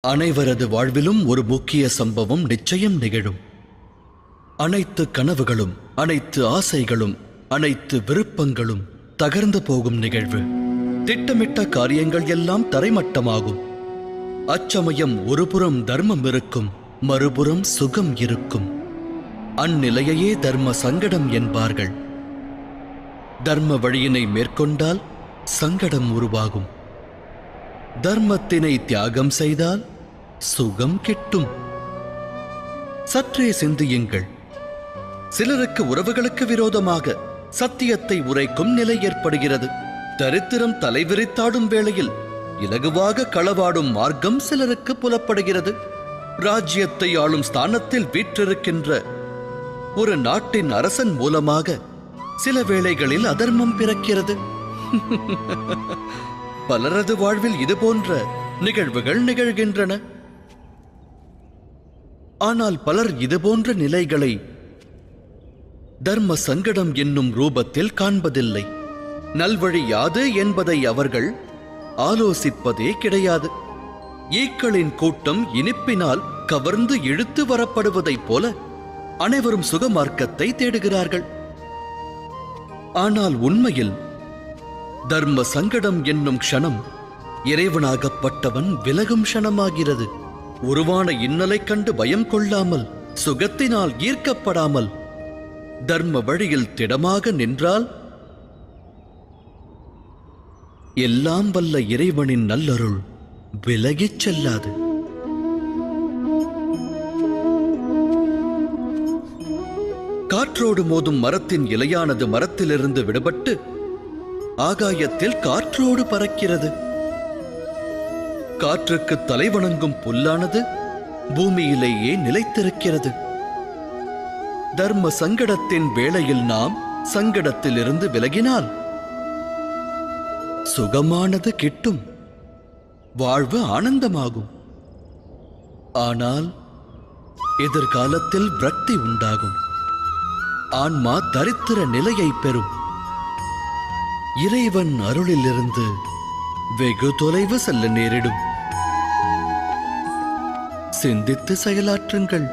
அனைவரது வாழ்விலும் ஒரு முக்கிய சம்பவம் நிச்சயம் நிகழும். அனைத்து கனவுகளும், அனைத்து ஆசைகளும், அனைத்து விருப்பங்களும் தகர்ந்து போகும் நிகழ்வு. திட்டமிட்ட காரியங்கள் எல்லாம் தரைமட்டமாகும். அச்சமயம் ஒருபுறம் தர்மம் இருக்கும், மறுபுறம் சுகம் இருக்கும். அந்நிலையையே தர்ம சங்கடம் என்பார்கள். தர்ம வழியினை மேற்கொண்டால் சங்கடம் உருவாகும். தர்மத்தினை தியாகம் செய்தால் சுகம் கிட்டும். சற்றே சிந்தியுங்கள். சிலருக்கு உறவுகளுக்கு விரோதமாக சத்தியத்தை உரைக்கும் நிலை ஏற்படுகிறது. தரித்திரம் தலைவிரித்தாடும் வேளையில் இலகுவாக களவாடும் மார்க்கம் சிலருக்கு புலப்படுகிறது. ராஜ்யத்தை ஆளும் ஸ்தானத்தில் வீற்றிருக்கின்ற ஒரு நாட்டின் அரசன் மூலமாக சில வேளைகளில் அதர்மம் பிறக்கிறது. பலரது வாழ்வில் இதுபோன்ற நிகழ்வுகள் நிகழ்கின்றன. ஆனால் பலர் இதுபோன்ற நிலைகளை தர்ம சங்கடம் என்னும் ரூபத்தில் காண்பதில்லை. நல்வழி யாது என்பதை அவர்கள் ஆலோசிப்பதே கிடையாது. ஈக்களின் கூட்டம் இனிப்பினால் கவர்ந்து இழுத்து வரப்படுவதைப் போல அனைவரும் சுகமார்க்கத்தை தேடுகிறார்கள். ஆனால் உண்மையில் தர்ம சங்கடம் என்னும் க்ஷணம் இறைவனாகப்பட்டவன் விலகும் க்ஷணமாகிறது. உருவான இன்னலை கண்டு பயம் கொள்ளாமல், சுகத்தினால் ஈர்க்கப்படாமல் தர்ம வழியில் திடமாக நின்றால் எல்லாம் வல்ல இறைவனின் நல்லருள் விலகிச் செல்லாது. காற்றோடு மோதும் மரத்தின் இலையானது மரத்திலிருந்து விடுபட்டு ஆகாயத்தில் காற்றோடு பறக்கிறது. காற்றுக்கு தலைவணங்கும் புல்லானது பூமியிலேயே நிலைத்திருக்கிறது. தர்ம சங்கடத்தின் வேளையில் நாம் சங்கடத்திலிருந்து விலகினால் சுகமானது கிட்டும், வாழ்வு ஆனந்தமாகும். ஆனால் எதிர்காலத்தில் விரக்தி உண்டாகும். ஆன்மா தரித்திர நிலையை பெறும். இறைவன் அருளிலிருந்து வெகு தொலைவு செல்ல நேரிடும். சிந்தித்து செயலாற்றுங்கள்.